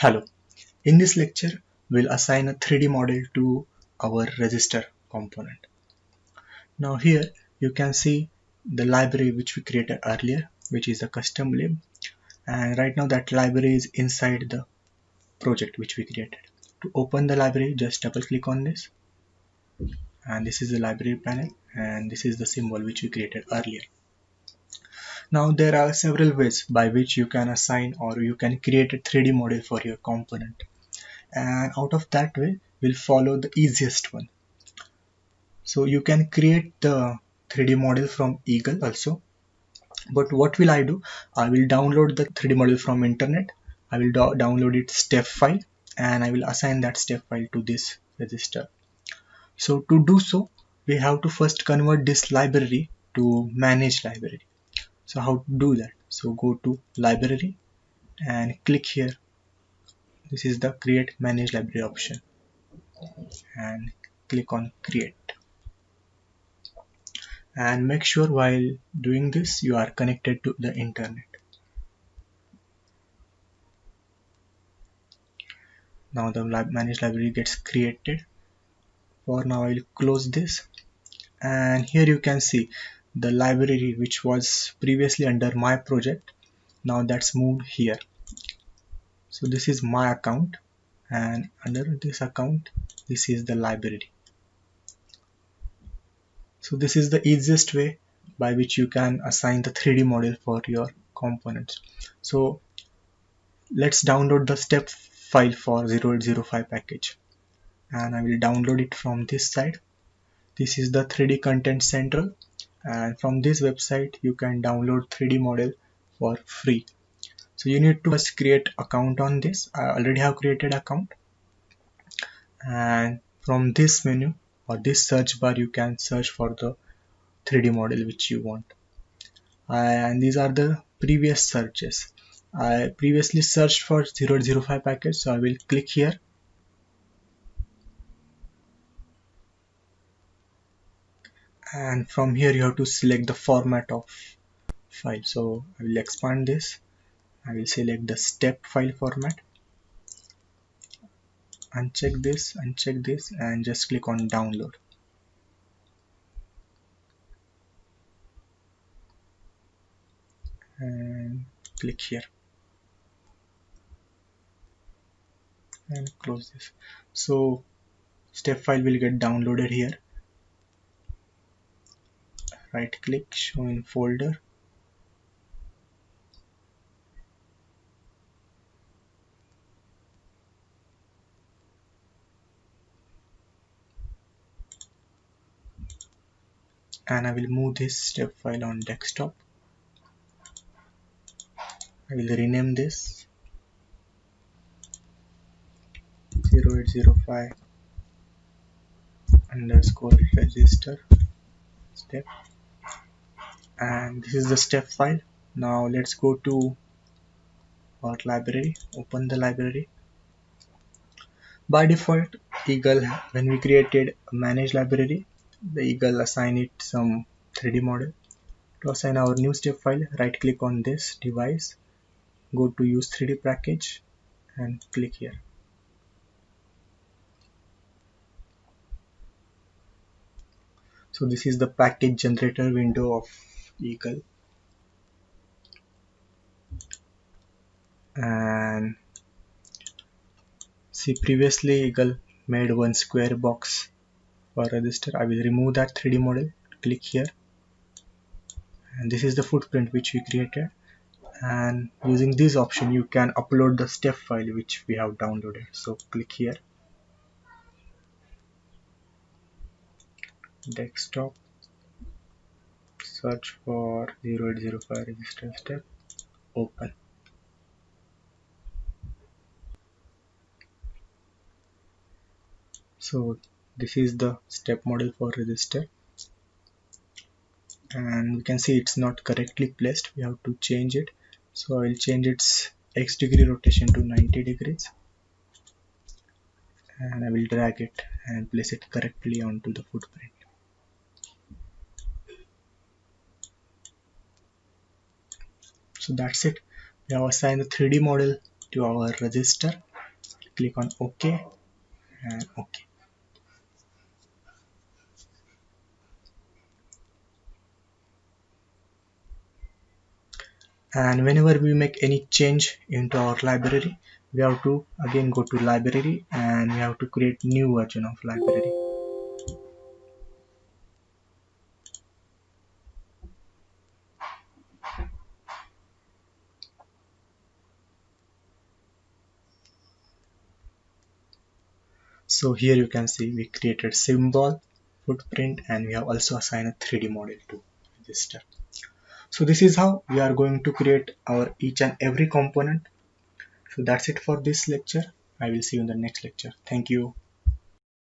Hello, in this lecture we'll assign a 3D model to our register component. Now here you can see the library which we created earlier, which is a custom lib, and right now that library is inside the project which we created. To open the library, just double click on this, and this is the library panel, and this is the symbol which we created earlier. Now there are several ways by which you can assign or you can create a 3D model for your component, and out of that way we'll follow the easiest one. So you can create the 3D model from Eagle also, but what will I do? I will download the 3D model from internet. I will download its step file, and I will assign that step file to this register. So to do so, we have to first convert this library to manage library. So how to do that? So go to library and click here. This is the create manage library option, and click on create. And make sure while doing this you are connected to the internet. Now the managed library gets created. For now I will close this, and here you can see the library which was previously under my project, now that's moved here. So this is my account, and under this account this is the library. So this is the easiest way by which you can assign the 3D model for your components. So let's download the step file for 0805 package, and I will download it from this side. This is the 3D Content Central, and from this website you can download 3D model for free. So you need to first create account on this. I already have created account, and from this menu or this search bar you can search for the 3D model which you want. And these are the previous searches. I previously searched for 0805 package, so I will click here. And from here you have to select the format of file. So I will expand this. I will select the step file format, uncheck this, and just click on download. And click here and close this. So step file will get downloaded here. Right click, show in folder. And I will move this step file on desktop. I will rename this 0805 underscore register step, and this is the step file. Now let's go to our library, open the library. By default, Eagle, when we created a managed library, the Eagle assign it some 3D model. To assign our new step file, right click on this device, go to use 3D package and click here. So this is the package generator window of Eagle, and see previously Eagle made one square box for register. I will remove that 3D model, click here, and this is the footprint which we created. And using this option you can upload the step file which we have downloaded. So click here, desktop, search for 0805 register step, open. So this is the step model for register, and we can see it's not correctly placed. We have to change it. So I will change its x degree rotation to 90 degrees, and I will drag it and place it correctly onto the footprint. So that's it. We have assigned the 3D model to our register. click on OK and OK. And whenever we make any change into our library, we have to again go to library and we have to create new version of library. So here you can see we created symbol, footprint, and we have also assigned a 3D model to register. So this is how we are going to create our each and every component. So that's it for this lecture. I will see you in the next lecture. Thank you.